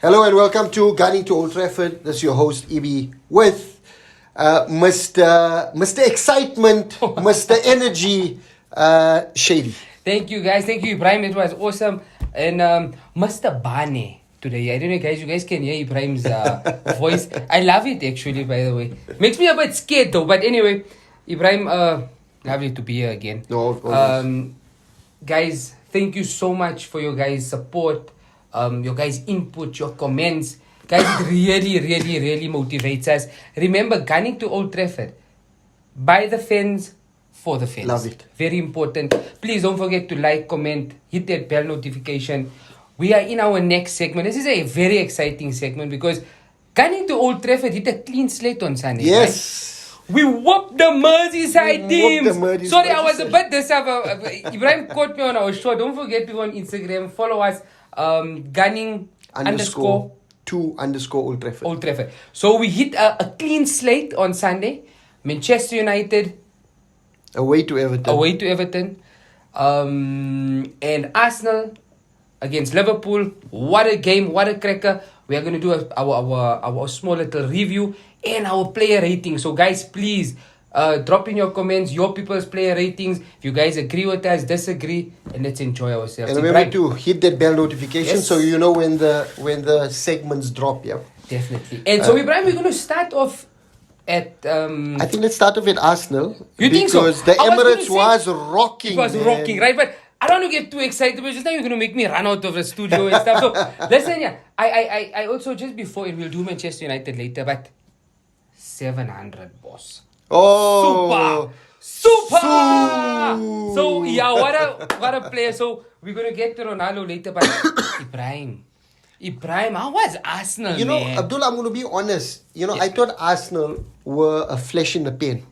Hello and welcome to Gunning to Old Trafford. This is your host, Ibi, with Mr. Excitement, Mr. Energy, Shady. Thank you, guys. Thank you, Ibrahim. It was awesome. And Mr. Bane today. I don't know, guys. You guys can hear Ibrahim's voice. I love it, actually, by the way. Makes me a bit scared, though. But anyway, Ibrahim, lovely to be here again. No, guys, thank you so much for your guys' support. Your guys' input, your comments. Guys, it really motivates us. Remember, Gunning to Old Trafford. By the fans, for the fans. Love it. Very important. Please don't forget to like, comment, hit that bell notification. We are in our next segment. This is a very exciting segment because Gunning to Old Trafford hit a clean slate on Sunday. yes. Right? We whooped the Merseyside teams. Sorry, I was a bit disturbed. Ibrahim caught me on our show. Don't forget to go on Instagram. Follow us. Gunning _2 _ Old Trafford. So we hit a clean slate on Sunday. Manchester United Away to Everton. And Arsenal against Liverpool. What a game! What a cracker! We are going to do our small little review and our player rating. So guys, please drop in your comments, your people's player ratings. If you guys agree with us, disagree, and let's enjoy ourselves. And remember to hit that bell notification so you know when the segments drop. Yeah, definitely. And so, Ibrahim, we're going to start off at. I think let's start off at Arsenal. You think so? Because the Emirates was rocking. It was rocking, right? But I don't want to get too excited, but just now you're going to make me run out of the studio and stuff. So listen, yeah, I also, just before it, we'll do Manchester United later, but 700, boss. Oh, Super! So yeah, what a player. So we're gonna get to Ronaldo later, but Ibrahim, how was Arsenal? You know, man? Abdul, I'm gonna be honest. I thought Arsenal were a flesh in the pen.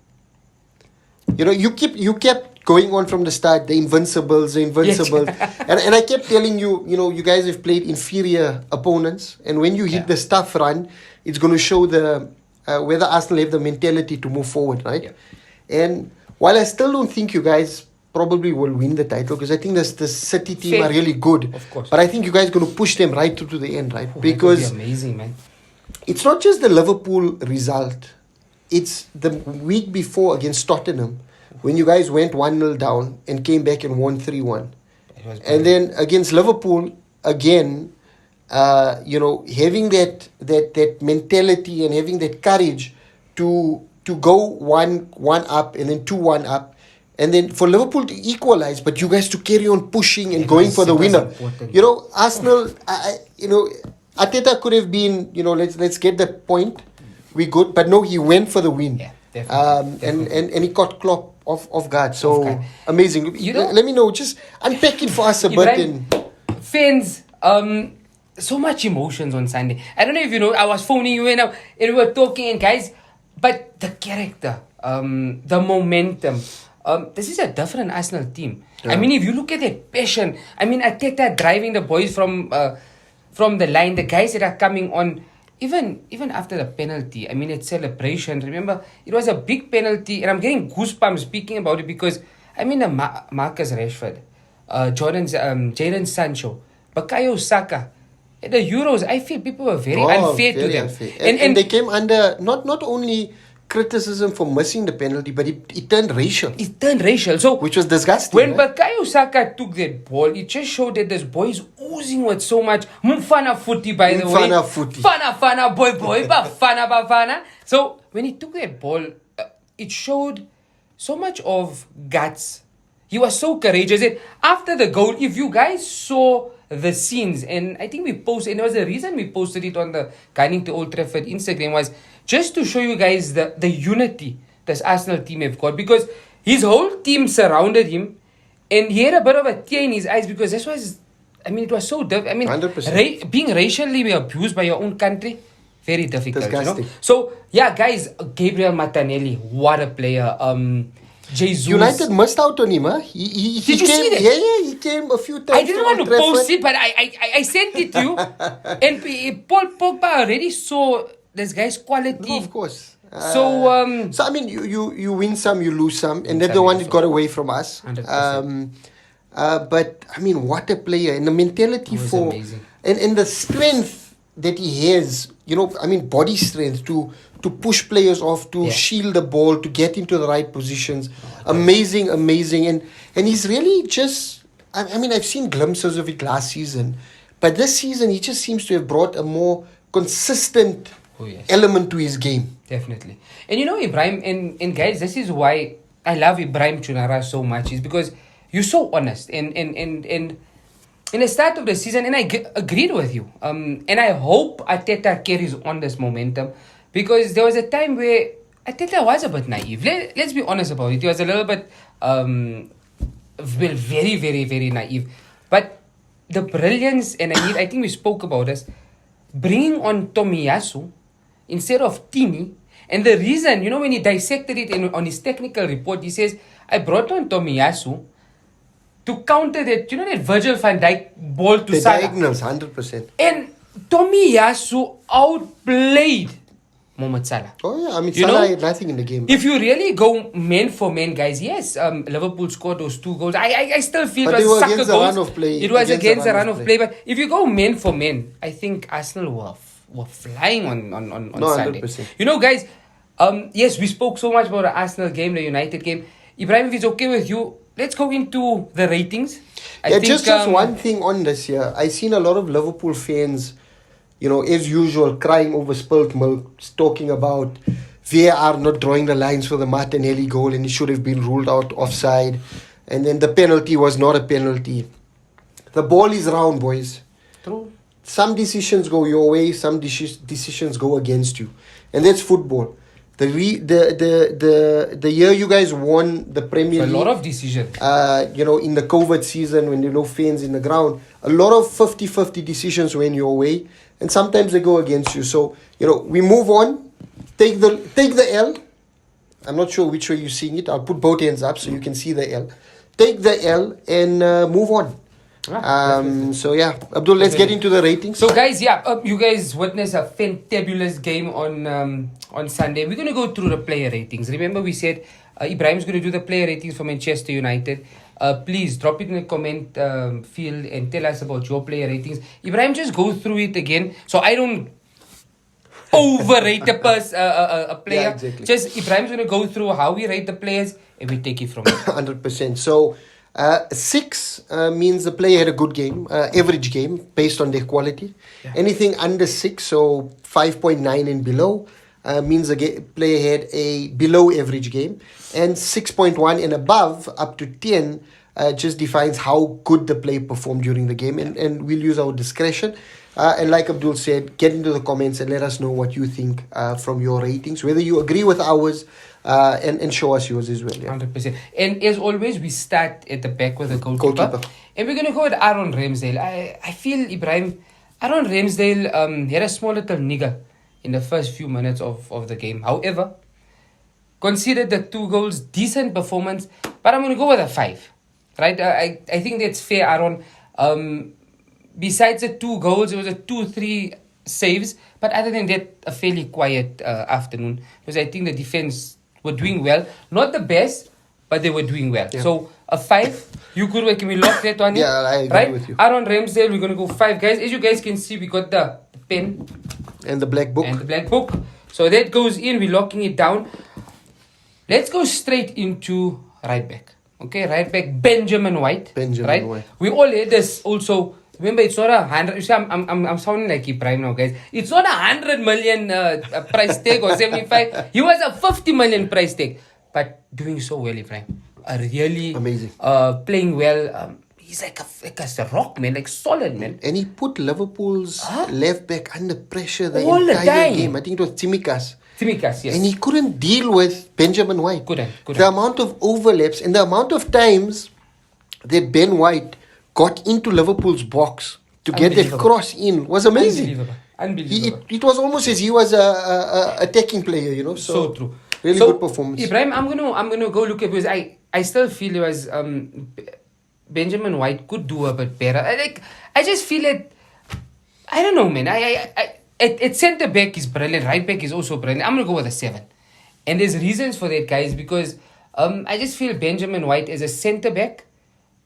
You kept going on from the start, the Invincibles. Yes. and I kept telling you, you guys have played inferior opponents, and when you hit the tough run, it's gonna show the whether Arsenal have the mentality to move forward, right? Yeah. And while I still don't think you guys probably will win the title, because I think the City team are really good. Of course. But I think you guys are going to push them right through to the end, right? Because that would be amazing, man. It's not just the Liverpool result. It's the week before against Tottenham, when you guys went 1-0 down and came back and won 3-1. And then against Liverpool, again, having that mentality and having that courage to go 1-1 up and then 2-1 up, and then for Liverpool to equalize, but you guys to carry on pushing and going for the winner. Arsenal, Arteta could have been, let's get the point, we good, but no, he went for the win. Yeah, definitely. And he caught Klopp off guard. So amazing. Let me know, just unpack it for us a bit. Fans, so much emotions on Sunday. I don't know if you know, I was phoning you in and we were talking, and guys, but the character, the momentum, this is a different Arsenal team. Yeah. I mean, if you look at that passion, I mean, Arteta driving the boys from the line, the guys that are coming on, even after the penalty, I mean, it's celebration. Remember, it was a big penalty, and I'm getting goosebumps speaking about it because, I mean, Marcus Rashford, Jadon Sancho, Bukayo Saka, at the Euros, I feel people were very unfair to them. Unfair. And they came under not only criticism for missing the penalty, but it turned racial. So, which was disgusting. When Bukayo Saka took that ball, it just showed that this boy is oozing with so much mfana footy, by the way. Fana boy, bafana. So when he took that ball, it showed so much of guts. He was so courageous. And after the goal, if you guys saw the scenes, and I think we posted, and there was a reason we posted it on the Gunning to Old Trafford Instagram, was just to show you guys the unity this Arsenal team have got, because his whole team surrounded him, and he had a bit of a tear in his eyes, because this was, I mean, it was so difficult. I mean, 100%. Being racially abused by your own country, very difficult. Disgusting. So yeah, guys, Gabriel Martinelli, what a player. Jesus. United missed out on him, huh? He Did you came, see that? Yeah, he came a few times. I didn't want to post it, but I sent it to you. And Paul Pogba already saw this guy's quality. No, of course. So I mean, you win some, you lose some, and that's the one that got away from us. 100%. But I mean, what a player, and the mentality was for amazing. and the strength that he has, body strength to push players off, to shield the ball, to get into the right positions. Amazing, and he's really just. I've seen glimpses of it last season, but this season he just seems to have brought a more consistent element to his game. Definitely. And Ibrahim, and guys, this is why I love Ibrahim Chunara so much, is because you're so honest. And in the start of the season, and I agreed with you. And I hope Arteta carries on this momentum, because there was a time where Arteta was a bit naive. Let's be honest about it. He was a little bit, very, very, very naive. But the brilliance, and I think we spoke about this, bringing on Tomiyasu instead of Tini. And the reason, when he dissected it on his technical report, he says, I brought on Tomiyasu to counter that, that Virgil van Dijk ball to Salah. The diagonals, 100%. And Tomiyasu outplayed Mohamed Salah. Oh yeah, Salah had nothing in the game. If you really go man for man, guys, yes, Liverpool scored those 2 goals. I still feel but it was against the run of play. It was against the run of play. But if you go man for man, I think Arsenal were flying on Sunday. 100%. Guys, yes, we spoke so much about the Arsenal game, the United game. Ibrahim, if it's okay with you, let's go into the ratings. I think, just one thing on this here. I seen a lot of Liverpool fans, as usual, crying over spilt milk, talking about VAR not drawing the lines for the Martinelli goal and it should have been ruled out offside. And then the penalty was not a penalty. The ball is round, boys. True. Some decisions go your way, some decisions go against you. And that's football. The year you guys won the Premier League, a lot of decisions. In the COVID season when there were no fans in the ground, a lot of 50-50 decisions went your way, and sometimes they go against you. So we move on, take the L. I'm not sure which way you're seeing it. I'll put both hands up so you can see the L. Take the L and move on. So yeah, Abdul, let's get into the ratings. So guys, you guys witnessed a fantabulous game on Sunday. We're going to go through the player ratings. Remember we said Ibrahim's going to do the player ratings for Manchester United. Please drop it in the comment field and tell us about your player ratings. Ibrahim, just go through it again so I don't overrate a player. Yeah, exactly. Just Ibrahim's going to go through how we rate the players and we take it from there. 100%. So 6 means the player had a good game, average game based on their quality. Yeah. Anything under 6, so 5.9 and below, means the player had a below average game. And 6.1 and above, up to 10, just defines how good the player performed during the game. And we'll use our discretion. And like Abdul said, get into the comments and let us know what you think from your ratings, whether you agree with ours, and show us yours as well. Yeah. 100%. And as always, we start at the back with the goalkeeper. And we're going to go with Aaron Ramsdale. I feel, Ibrahim, Aaron Ramsdale had a small little nigger in the first few minutes of the game. However, considered the 2 goals, decent performance, but I'm going to go with a 5. Right? I think that's fair, Aaron. Besides the 2 goals, it was a 2-3 saves. But other than that, a fairly quiet afternoon. Because I think the defense were doing well. Not the best, but they were doing well. Yeah. So, a 5. You good way? Can we lock that one in? Yeah, I agree with you. Aaron Ramsdale, we're going to go 5. Guys, as you guys can see, we got the pen. And the black book. So, that goes in. We're locking it down. Let's go straight into right back. Okay, right back, Benjamin White. White. We all had this also. Remember, it's not 100. You see, I'm sounding like Ibrahim now, guys. It's not 100 million price tag or 75. He was a 50 million price tag, but doing so well, Ibrahim. Really amazing. Playing well. He's like a rock, man, like solid, man. And he put Liverpool's left back under pressure the entire game. I think it was Tsimikas, yes. And he couldn't deal with Benjamin White. Couldn't. The amount of overlaps and the amount of times that Ben White got into Liverpool's box to get that cross in was amazing. Unbelievable. It was almost as he was a attacking player, So true. Really good performance. Ibrahim, I'm gonna go look at, because I still feel it was Benjamin White could do a bit better. I just feel it. I don't know, man. At centre back is brilliant. Right back is also brilliant. I'm gonna go with a 7, and there's reasons for that, guys. Because I just feel Benjamin White as a centre back.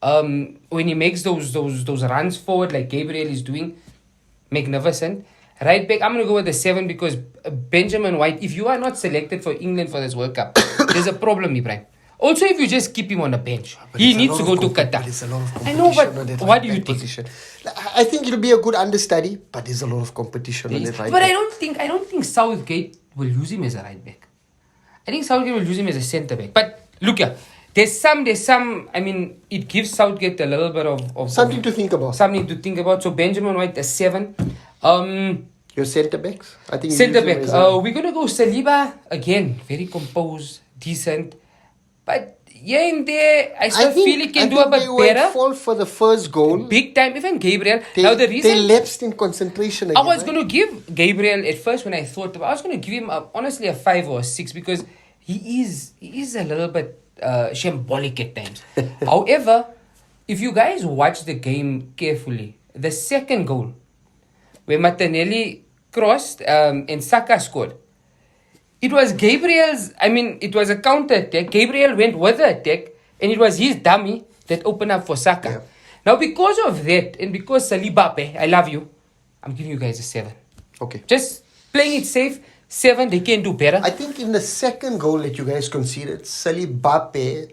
When he makes those runs forward like Gabriel is doing, magnificent. Right back, I'm going to go with the 7 because Benjamin White, if you are not selected for England for this World Cup, there's a problem, Ibrahim. Also, if you just keep him on the bench, he needs to go to Qatar. There's a lot of I know, competition on but that what do right you back think? position. I think it'll be a good understudy, but there's a lot of competition on that right But back. I don't think Southgate will use him as a right back. I think Southgate will use him as a centre back. But look here, there's some. I mean, it gives Southgate a little bit of Something to think about. Something to think about. So Benjamin White, the 7. Your centre backs? I think you Centre use him back. as a- We're gonna go Saliba again. Very composed, decent, but here and there, I still feel he can do a bit they went better. fall for the first goal. Big time. Even Gabriel. They, Now the they reason lapsed in concentration I again. was right? going to give Gabriel at first when I thought about, I was going to give him honestly a 5 or a 6 because he is a little bit shambolic at times. However, if you guys watch the game carefully, the second goal where Martinelli crossed and Saka scored, it was Gabriel's. I mean, it was a counter attack. Gabriel went with the attack, and it was his dummy that opened up for Saka. Yeah. Now, because of that, and because Saliba, I love you, I'm giving you guys a 7. Okay. Just playing it safe. 7, they can do better. I think in the second goal that you guys conceded, Saliba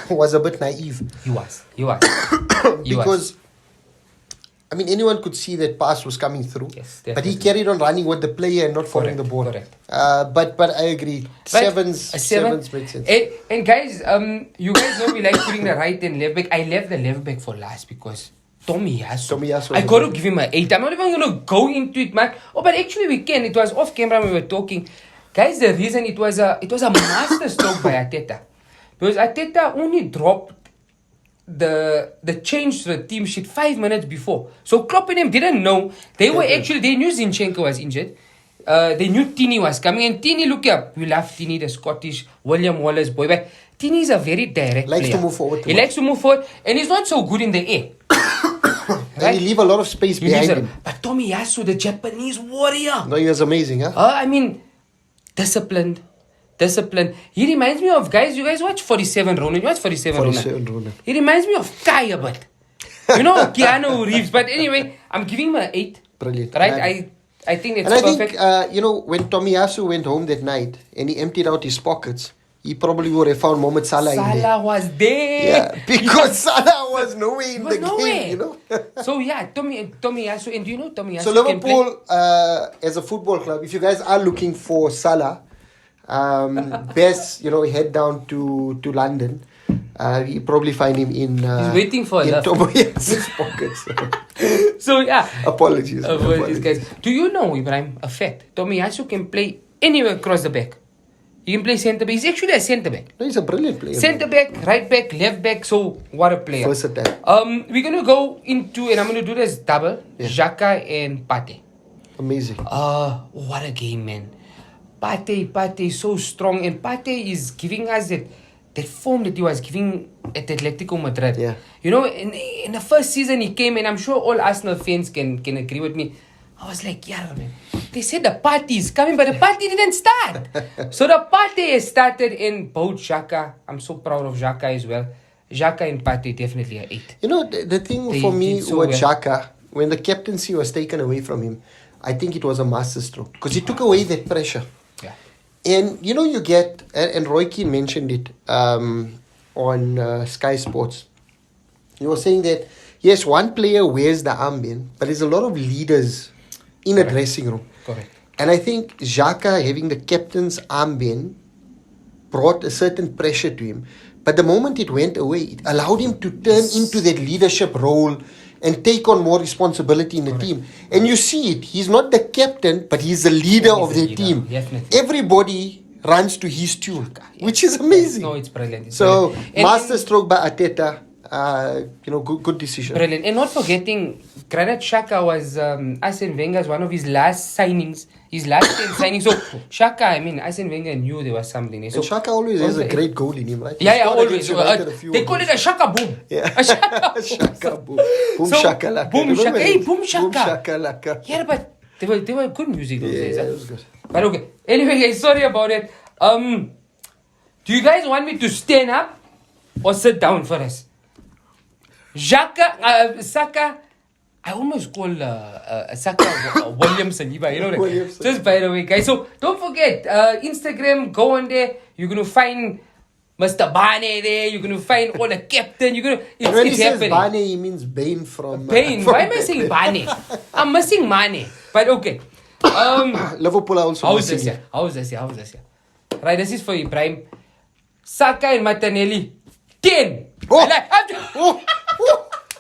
was a bit naive. He was. Because, I mean, anyone could see that pass was coming through. Yes, but he definitely. carried on running with the player and not following Correct, the ball. correct. But I agree. But Sevens a 7. makes sense. And guys, you guys know we like putting the right and left back. I left the left back for last because Tomiyasu. Tomiyasu I was got to good. give him an 8. I'm not even going to go into it, man. Oh, but actually we can. It was off camera when we were talking. Guys, the reason it was a master stroke by Arteta. Because Arteta only dropped the change to the team sheet 5 minutes before. So Klopp and them didn't know. They knew Zinchenko was injured. They knew Tini was coming. And Tini, look up. We love Tini, the Scottish William Wallace boy. But Tini is a very direct Likes to player. move forward too He much. likes to move forward. And he's not so good in the air. And he leave a lot of space He behind leaves him. it. But Tomiyasu, the Japanese warrior. No, he was amazing, huh? I mean, disciplined. He reminds me of, guys, you guys watch 47 Ronin. You watch 47 Ronin. He reminds me of Kai a bit. You know, Keanu Reeves. But anyway, I'm giving him an 8. Brilliant. Right? I think it's And I perfect. think, when Tomiyasu went home that night and he emptied out his pockets, he probably would have found Mohamed Salah in there. Salah was there. Yeah, because Salah was nowhere in the nowhere. game, you know. So yeah, Tomiyasu, and do you know Tomiyasu So can play? Liverpool, as a football club, if you guys are looking for Salah, best, head down to London. You probably find him in. He's waiting for a love. Tomiya's pockets. So yeah. Apologies, guys. Do you know, Ibrahim, a fact? Tomiyasu can play anywhere across the back. He can play centre back. He's actually a centre back. No, he's a brilliant player. Centre back, right back, left back. So what a player. Versatile. We're gonna go into, and I'm gonna do this double. Yeah. Xhaka and Partey. Amazing. What a game, man. Partey is so strong, and Partey is giving us that form that he was giving at Atletico Madrid. Yeah. You know, in the first season he came, and I'm sure all Arsenal fans can agree with me. I was like, yeah, man. They said the party is coming, but the party didn't start. So the party has started in both Xhaka. I'm so proud of Xhaka as well. Xhaka and Partey definitely an 8. You know, the thing They for me did so with well. Xhaka, when the captaincy was taken away from him, I think it was a masterstroke because he took away that pressure. Yeah. And you get, and Roy Keane mentioned it on Sky Sports. He was saying that, yes, one player wears the armband, but there's a lot of leaders in a dressing room. Correct. And I think Xhaka having the captain's armband brought a certain pressure to him. But the moment it went away, it allowed him to turn into that leadership role and take on more responsibility in the team. And you see it. He's not the captain, but he's the leader of the team. Definitely. Everybody runs to his tune, which is amazing. No, it's brilliant. So, brilliant. masterstroke by Arteta. Good decision. Brilliant. And not forgetting, Granit Xhaka was Arsene Wenger's one of his last signings. His last 10 signings. So, Xhaka, Arsene Wenger knew there was something. So, And Xhaka always has a great goal in him, right? He Yeah, scored always. against United a few They call it a Xhaka boom. Yeah. A Xhaka boom. Shaka boom. Boom So, shaka laka. boom Remember shaka. that? Hey, boom shaka. Boom shaka laka. Yeah, but they were good music those days. Yeah, Huh? it was good. But okay. Anyway, guys, sorry about it. Do you guys want me to stand up or sit down for us? Saka, I almost call Saka William Saliba, you know that? Williamson. Just by the way, guys. So don't forget, Instagram, go on there. You're going to find Mr. Bane there. You're going to find all the captain. You're going to, And when he it's says happening. Bane, he means Bane from... Bane. from Why am I saying Bane? I'm missing Mane. But okay. Liverpool are also How's missing this him. here? How's this here? Right, this is for Ibrahim. Saka and Martinelli. 10. Oh.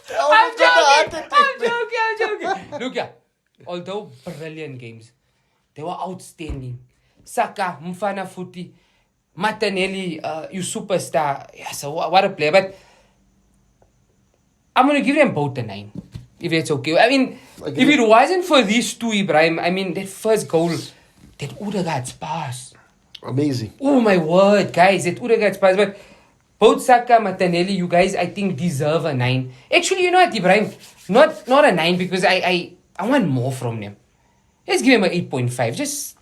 I'm joking. Look here. Although brilliant games, they were outstanding. Saka, Mfana Futi, Martinelli, you superstar. Yeah, so what a player. But I'm going to give them both a 9. If that's okay. I mean, if it wasn't for these two, Ibrahim, I mean, that first goal, that Odegaard's pass. Amazing. Oh my word, guys, that Odegaard's pass. But both Saka, Martinelli, you guys, I think, deserve a 9. Actually, you know what, Ibrahim? Not a 9 because I want more from them. Let's give him an 8.5.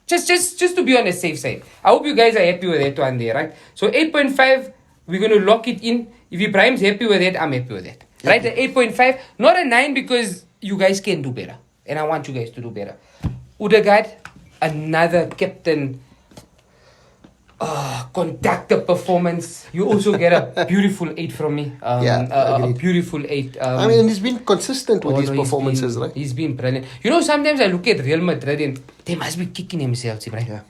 Just to be on the safe side. I hope you guys are happy with that one there, right? So 8.5, we're going to lock it in. If Ibrahim's happy with that, I'm happy with that. Right? The 8.5, not a 9 because you guys can do better. And I want you guys to do better. Odegaard, another captain conductor performance. You also get a beautiful 8 from me. A beautiful 8. I mean, he's been consistent with his no, performances, right? He's been brilliant. You know, sometimes I look at Real Madrid and they must be kicking themselves, right? Yeah.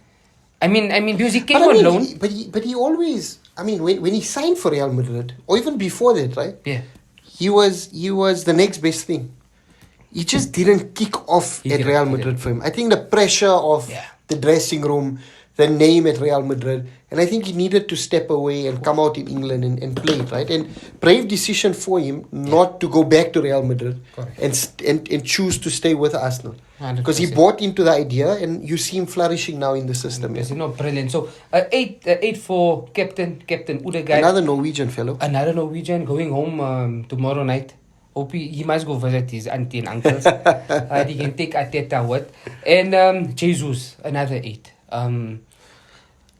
I mean, because he came on loan. But he always, I mean, when he signed for Real Madrid, or even before that, right? Yeah. He was the next best thing. He just didn't kick off at Real Madrid for him. I think the pressure of the dressing room, the name at Real Madrid, and I think he needed to step away and come out in England and play it, right? And brave decision for him not to go back to Real Madrid and choose to stay with Arsenal. Because he bought into the idea and you see him flourishing now in the system. Yes, brilliant. So 8 for Captain Odegaard. Another Norwegian fellow. Another Norwegian going home tomorrow night. Hope he must go visit his auntie and uncles. He can take Ateta with. And Jesus, another 8.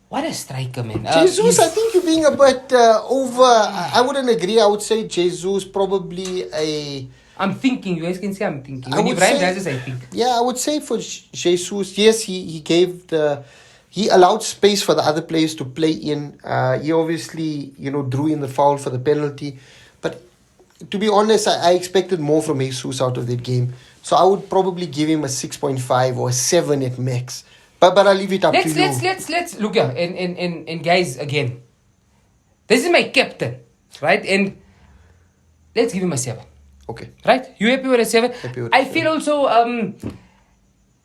What a striker, man. Jesus, I think you're being a bit over. I wouldn't agree. I would say Jesus probably a... I'm thinking. You guys can say I'm thinking. When Ibrahim does this, I think. Yeah, I would say for Jesus, yes, he gave he allowed space for the other players to play in. He obviously, drew in the foul for the penalty. But to be honest, I expected more from Jesus out of that game. So I would probably give him a 6.5 or a 7 at max. But I'll leave it up to you. Let's look here. And guys, again, this is my captain, right? And let's give him a 7. Okay. Right? You happy with a 7? Happy with I feel also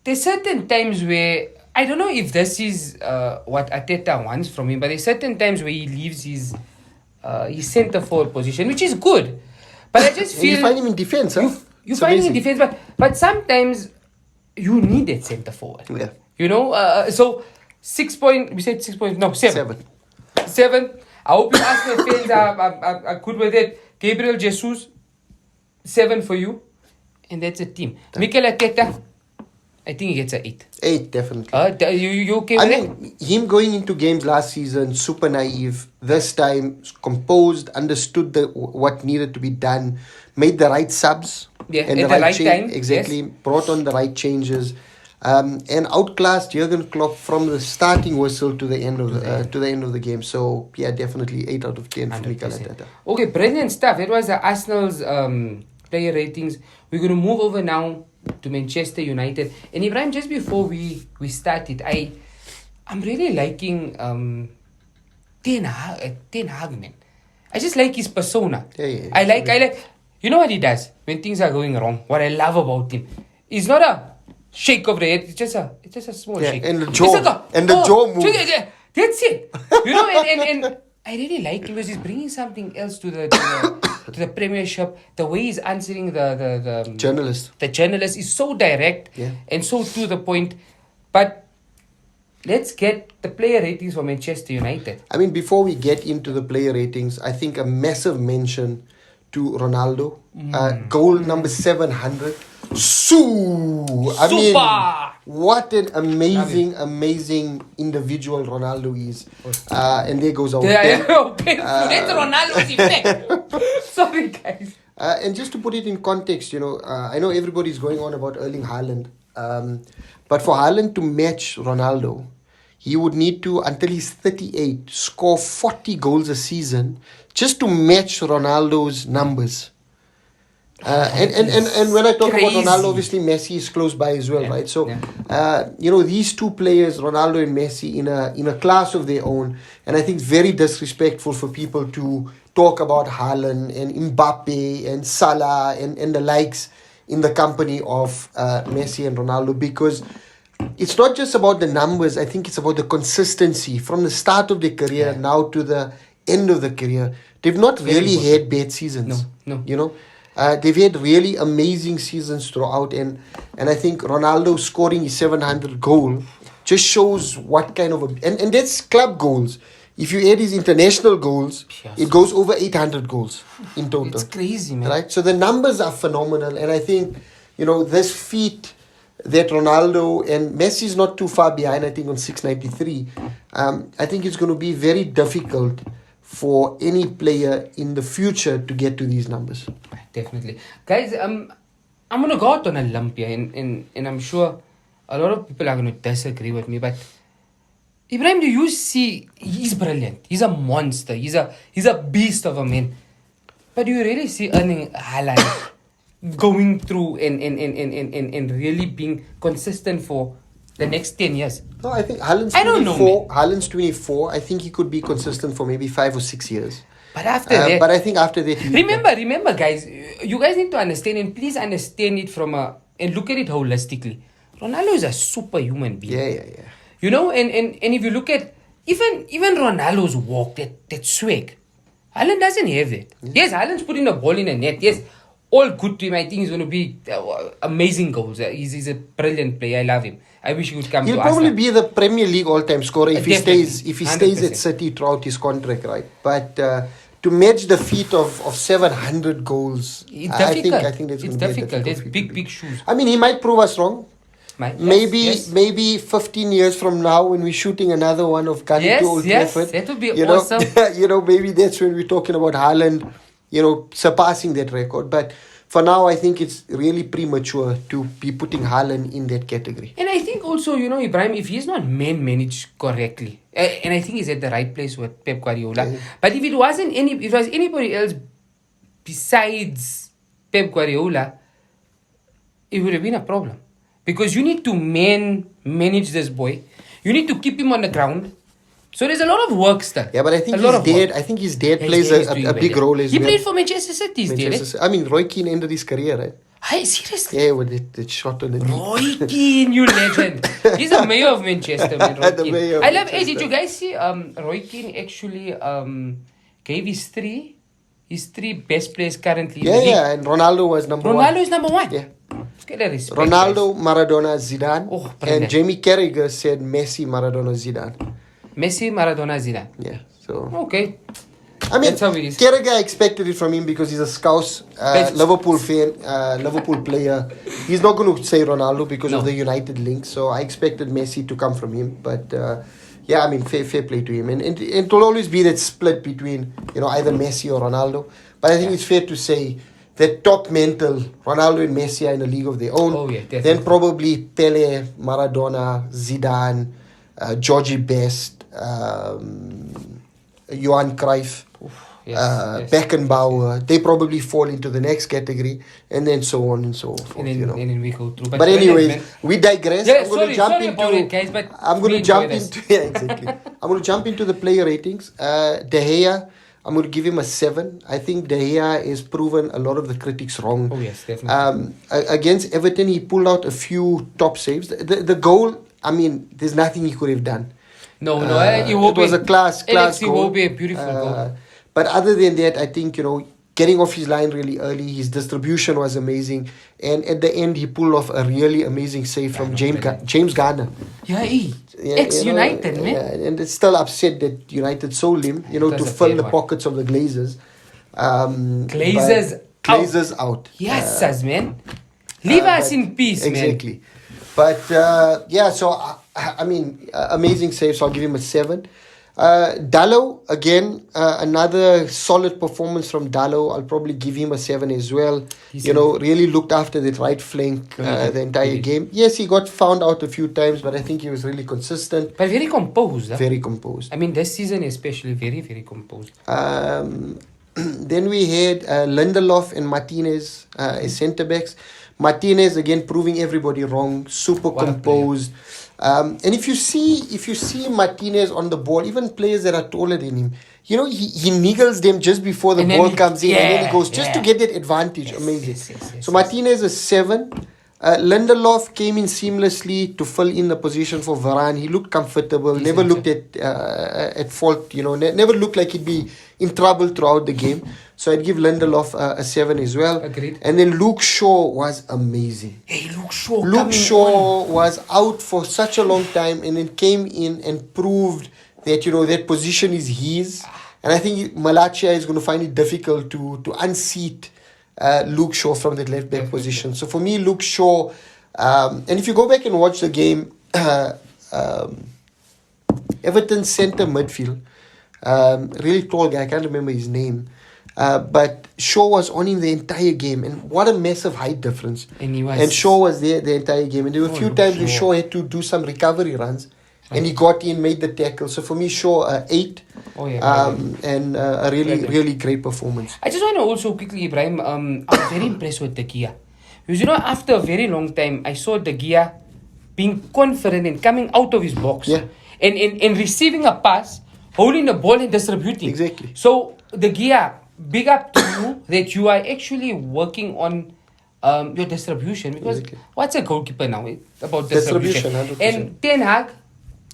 there's certain times where I don't know if this is what Arteta wants from him, but there's certain times where he leaves his centre forward position, which is good. But I just feel you find him in defence, huh? You find him in defence, but sometimes you need that centre forward. Yeah. So 6 we said 6 points. No, 7. 7. 7. I hope you Arsenal fans are good with it. Gabriel Jesus, 7 for you. And that's a team. Mikel Arteta, I think he gets an 8. 8, definitely. You okay with that? Him going into games last season, super naive. This time, composed, understood what needed to be done, made the right subs. Yeah, and at the right time. Exactly. Yes. Brought on the right changes. And outclassed Jurgen Klopp from the starting whistle to the end of the game. So yeah, definitely 8 out of 10 for Mikel Arteta. Okay, brilliant stuff. It was Arsenal's player ratings. We're going to move over now to Manchester United. And Ibrahim, just before we started, I'm really liking Ten Hag, man. I just like his persona. Yeah, I like. You know what he does when things are going wrong? What I love about him, he's not a shake of the head. It's just a small shake. And the jaw move. That's it. And I really like him because he's bringing something else to the Premiership. The way he's answering the journalist. The journalist is so direct and so to the point. But let's get the player ratings for Manchester United. I mean, before we get into the player ratings, I think a massive mention to Ronaldo. Goal number 700. I mean, what an amazing individual Ronaldo is. And there goes our that's Ronaldo's effect. Sorry, guys. And just to put it in context, I know everybody's going on about Erling Haaland, but for Haaland to match Ronaldo, he would need to, until he's 38, score 40 goals a season just to match Ronaldo's numbers. And when I talk about Ronaldo, obviously Messi is close by as well, right? So, these two players, Ronaldo and Messi, in a class of their own, and I think it's very disrespectful for people to talk about Haaland and Mbappe and Salah and the likes in the company of Messi and Ronaldo, because it's not just about the numbers. I think it's about the consistency from the start of their career now to the end of the career. They've not really had bad seasons. No. They've had really amazing seasons throughout, and I think Ronaldo scoring his 700 goal just shows what kind of and that's club goals. If you add his international goals, it goes over 800 goals in total. It's crazy, man. Right? So the numbers are phenomenal, and I think this feat that Ronaldo and Messi is not too far behind. I think on 693. I think it's going to be very difficult for any player in the future to get to these numbers. Definitely. Guys, I'm going to go out on a limb here, and I'm sure a lot of people are going to disagree with me, but Ibrahim, do you see, he's brilliant. He's a monster. He's a beast of a man. But do you really see Erling Haaland going through and really being consistent for the next 10 years? No, I think Haaland's 24. Haaland's 24. I think he could be consistent for maybe 5 or 6 years. But after that... But I think after that... Remember, guys, you guys need to understand, and please understand it and look at it holistically. Ronaldo is a superhuman being. Yeah. And if you look at... Even Ronaldo's walk, that swag, Haaland doesn't have it. Yes, Haaland's putting the ball in the net. Yes, all good to him. I think he's going to be amazing goals. He's a brilliant player. I love him. I wish he would come to Arsenal. He'll probably be the Premier League all-time scorer if he stays 100%. At City throughout his contract, right? But to match the feat of 700 goals, I think that's going to be difficult. There's big shoes. I mean, he might prove us wrong. Yes. Maybe 15 years from now, when we're shooting another one of Gunny to Old Trafford, that would be awesome. Maybe that's when we're talking about Haaland, surpassing that record. But for now, I think it's really premature to be putting Haaland in that category. And I think also, Ibrahim, if he's not managed correctly, and I think he's at the right place with Pep Guardiola. But if it was anybody else besides Pep Guardiola, it would have been a problem. Because you need to manage this boy. You need to keep him on the ground. So there's a lot of work still. Yeah, but I think his dad plays a big role as well. He played for Manchester City, I mean, Roy Keane ended his career, right? Hey, seriously? Yeah, with that shot on the knee. Roy Keane, you legend. He's the mayor of Manchester, man, Roy Keane. I love it. Did you guys see Roy Keane actually gave his three best players currently in the league? Yeah, and Ronaldo was number one. Ronaldo is number one? Yeah. Ronaldo, Maradona, Zidane. And Jamie Carragher said Messi, Maradona, Zidane. Messi, Maradona, Zidane. Yeah, so... Okay. I mean, Carragher, I expected it from him because he's a Scouse Liverpool fan, Liverpool player. He's not going to say Ronaldo because of the United link. So I expected Messi to come from him. But fair play to him. And it will always be that split between, either Messi or Ronaldo. But I think it's fair to say that top mental, Ronaldo and Messi are in a league of their own. Oh, yeah, definitely. Then probably Pele, Maradona, Zidane, Georgie Best, Johan Cruyff, Beckenbauer. They probably fall into the next category, and then so on and so forth. And then we go through. But anyways, we digress. Yeah, I'm going to jump into the player ratings. De Gea, I'm going to give him a 7. I think De Gea has proven a lot of the critics wrong. Oh, yes, definitely. Against Everton, he pulled out a few top saves. The goal, I mean, there's nothing he could have done. No, it was a class goal. It will be a beautiful goal. But other than that, I think, getting off his line really early, his distribution was amazing. And at the end, he pulled off a really amazing save from James Garner. Yeah, ex-United, man. Yeah, and it's still upset that United sold him, to fill the pockets of the Glazers. Glazers out. Yes, man. Leave us in peace, exactly. Man. But, so, I mean, amazing save, so I'll give him a 7. Dallo, again, another solid performance from Dallo. I'll probably give him a 7 as well. Really looked after that right flank the entire game. Yes, he got found out a few times, but I think he was really consistent. But very composed. Very composed. I mean, this season especially, very, very composed. Then we had Lindelof and Martinez as centre-backs. Martinez, again, proving everybody wrong. Super composed. And if you see Martinez on the ball, even players that are taller than him, he niggles them just before the ball comes in, and then he goes just to get that advantage. Amazing. So Martinez is 7. Lindelof came in seamlessly to fill in the position for Varane. He looked comfortable, never looked at fault, never looked like he'd be in trouble throughout the game. So I'd give Lindelof a 7 as well. Agreed. And then Luke Shaw was amazing. Hey, Luke Shaw. Luke Shaw was out for such a long time and then came in and proved that, that position is his. And I think Malacia is going to find it difficult to unseat Luke Shaw from that left back position. So for me, Luke Shaw, and if you go back and watch the game, Everton centre midfield, really tall guy, I can't remember his name, but Shaw was on him the entire game, and what a massive height difference. And Shaw was there the entire game, and there were a few times where Shaw had to do some recovery runs, and he got in, made the tackle. So for me, Shaw 8. And a really great performance. I just want to also quickly, Ibrahim, I was very impressed with De Gea. Because, after a very long time, I saw De Gea being confident and coming out of his box. Yeah. And receiving a pass, holding the ball and distributing. Exactly. So, De Gea, big up to you that you are actually working on your distribution. Because what's a goalkeeper now? It's about distribution. 100%. And Ten Hag,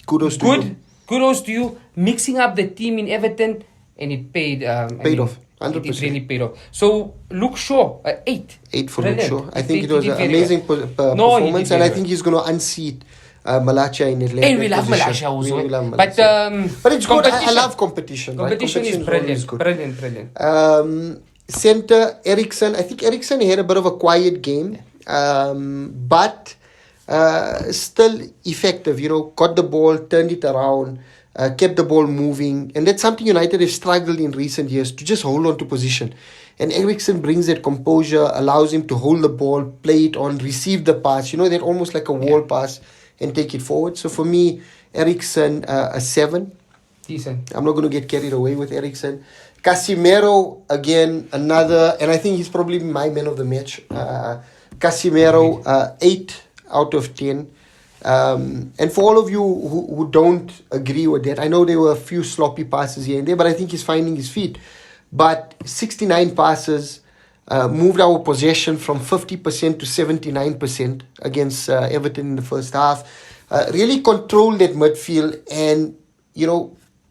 kudos to you. Mixing up the team in Everton, and it paid off. 100%. It really paid off. So Luke Shaw, 8. 8 for Luke Shaw. I think it was an amazing performance, and I think he's going to unseat Malacia in his left. And we love Malacia also. We love Malacia. But it's good. I love competition. Competition is brilliant. Brilliant. Centre, Eriksen. I think Eriksen had a bit of a quiet game, but still effective. Got the ball, turned it around, kept the ball moving, and that's something United have struggled in recent years, to just hold on to position. And Eriksen brings that composure, allows him to hold the ball, play it on, receive the pass, that almost like a wall pass, and take it forward. So for me, Eriksen a 7. Decent. I'm not going to get carried away with Eriksen. Casemiro, again, another, and I think he's probably my man of the match. Casemiro, 8 out of 10. And for all of you who don't agree with that, I know there were a few sloppy passes here and there, but I think he's finding his feet. But 69 passes, moved our possession from 50% to 79% against Everton in the first half. Really controlled that midfield and,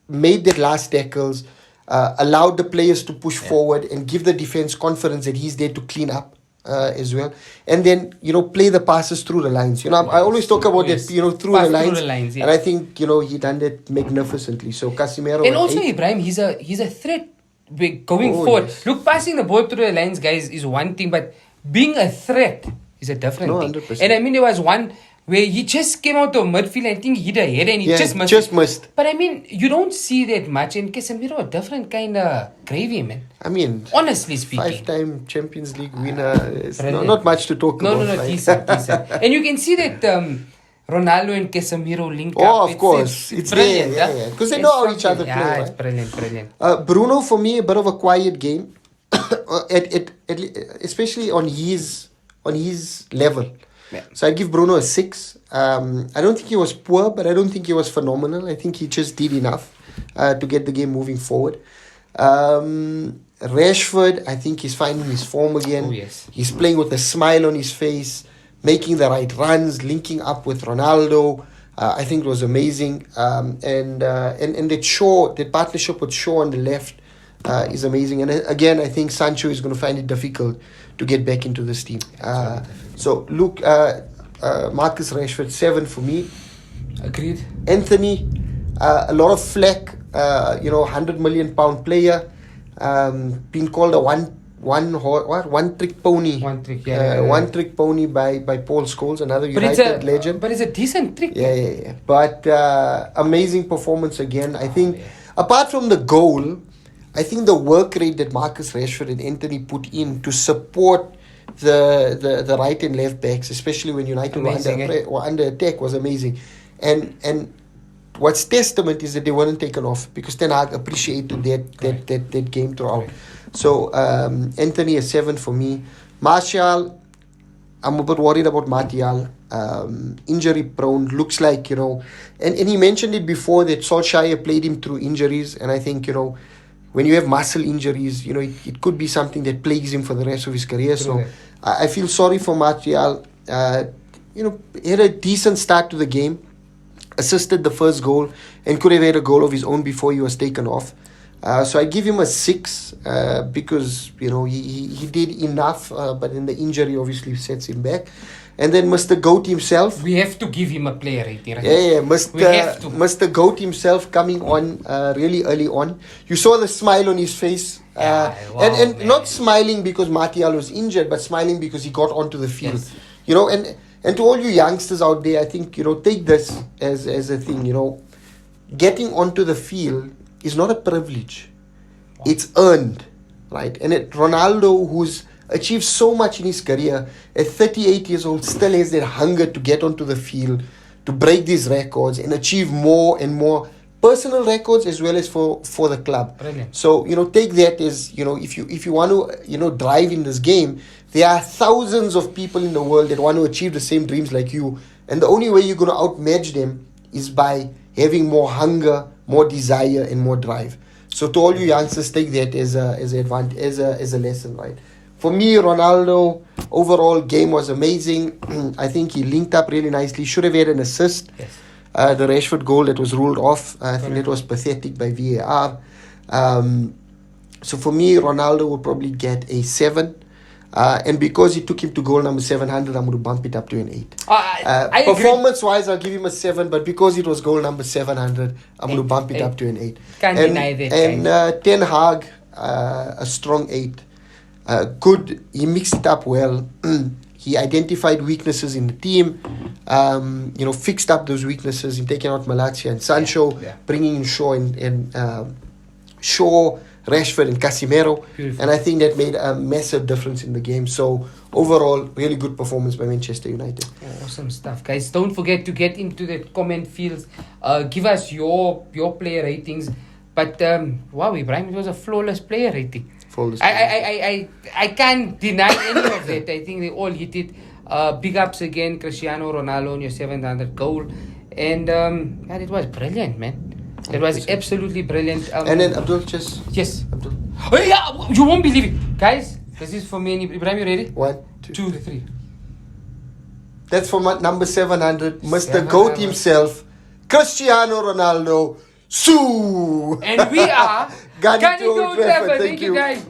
made that last tackles, allowed the players to push forward and give the defense confidence that he's there to clean up. As well, and then play the passes through the lines. I always talk about that. Through the lines, and I think he done that magnificently. So Casemiro, and also 8. Ibrahim, he's a threat going forward. Yes. Look, passing the ball through the lines, guys, is one thing, but being a threat is a different thing. 100%. And I mean, there was one where he just came out of midfield, I think he hit a header and he just missed. But I mean, you don't see that much, and Casemiro, a different kind of gravy, man. I mean, honestly speaking, 5-time Champions League winner. Is not much to talk about. No, decent. And you can see that Ronaldo and Casemiro link up. Oh, of course. It's brilliant. Yeah. Because they know how each other play. Yeah, it's brilliant. Bruno, for me, a bit of a quiet game, especially on his level. Yeah. So I give Bruno a 6. I don't think he was poor, but I don't think he was phenomenal. I think he just did enough to get the game moving forward. Rashford, I think he's finding his form again. Oh, yes. He's playing with a smile on his face, making the right runs, linking up with Ronaldo. I think it was amazing. And that partnership with Shaw on the left is amazing. And again, I think Sancho is going to find it difficult to get back into this team. So look, Marcus Rashford, 7 for me. Agreed. Anthony, a lot of flack. £100 million player, being called a one trick pony. One trick, One trick pony by Paul Scholes, another United legend. But it's a decent trick. Yeah. But amazing performance again. I think apart from the goal, I think the work rate that Marcus Rashford and Anthony put in to support the right and left backs, especially when United were under attack, was amazing. And what's testament is that they weren't taken off, because Ten Hag appreciated that game throughout. So Anthony, a 7 for me. Martial, I'm a bit worried about Martial. Injury prone, looks like, and he mentioned it before that Solskjaer played him through injuries, and I think, when you have muscle injuries, it could be something that plagues him for the rest of his career. So I feel sorry for Martial. He had a decent start to the game, assisted the first goal, and could have had a goal of his own before he was taken off. So I give him a 6 because he did enough, but then the injury obviously sets him back. And then Mr. Goat himself. We have to give him a player rating, right? Yeah, Mr. Goat himself coming on really early on. You saw the smile on his face. And not smiling because Martial was injured, but smiling because he got onto the field. Yes. And to all you youngsters out there, I think, take this as a thing, getting onto the field is not a privilege. Wow. It's earned, right? And Ronaldo, who's achieved so much in his career, at 38 years old, still has that hunger to get onto the field, to break these records and achieve more and more personal records as well as for the club. Brilliant. So, take that as, if you want to, drive in this game, there are thousands of people in the world that want to achieve the same dreams like you. And the only way you're going to outmatch them is by having more hunger, more desire, and more drive. So to all you youngsters, take that as a lesson, right? For me, Ronaldo, overall game was amazing. I think he linked up really nicely. Should have had an assist. Yes. The Rashford goal that was ruled off, I think it was pathetic by VAR. So for me, Ronaldo will probably get a 7. And because he took him to goal number 700, I'm going to bump it up to an 8. Performance-wise, I'll give him a 7, but because it was goal number 700, I'm going to bump it up to an 8. Can't deny that. And Ten Hag, a strong 8. Good. He mixed it up well. He identified weaknesses in the team, fixed up those weaknesses in taking out Malacia and Sancho, bringing in Shaw and Shaw, Rashford and Casemiro. Beautiful. And I think that made a massive difference in the game. So overall, really good performance by Manchester United. Awesome stuff, guys. Don't forget to get into the comment fields. Give us your player ratings. But wow, Ibrahim, it was a flawless player rating. I can't deny any of that. I think they all hit it. Big ups again, Cristiano Ronaldo on your 700 goal. And it was brilliant, man. It was absolutely brilliant. And then Abdul, Yes. Abdul. Oh, yeah, you won't believe it. Guys, this is for me and Ibrahim, you ready? 1, 2, 3. That's for my number 700. Mr. Goat himself, Cristiano Ronaldo. Sue! And we are Got it to Old Trafford. Thank you, guys.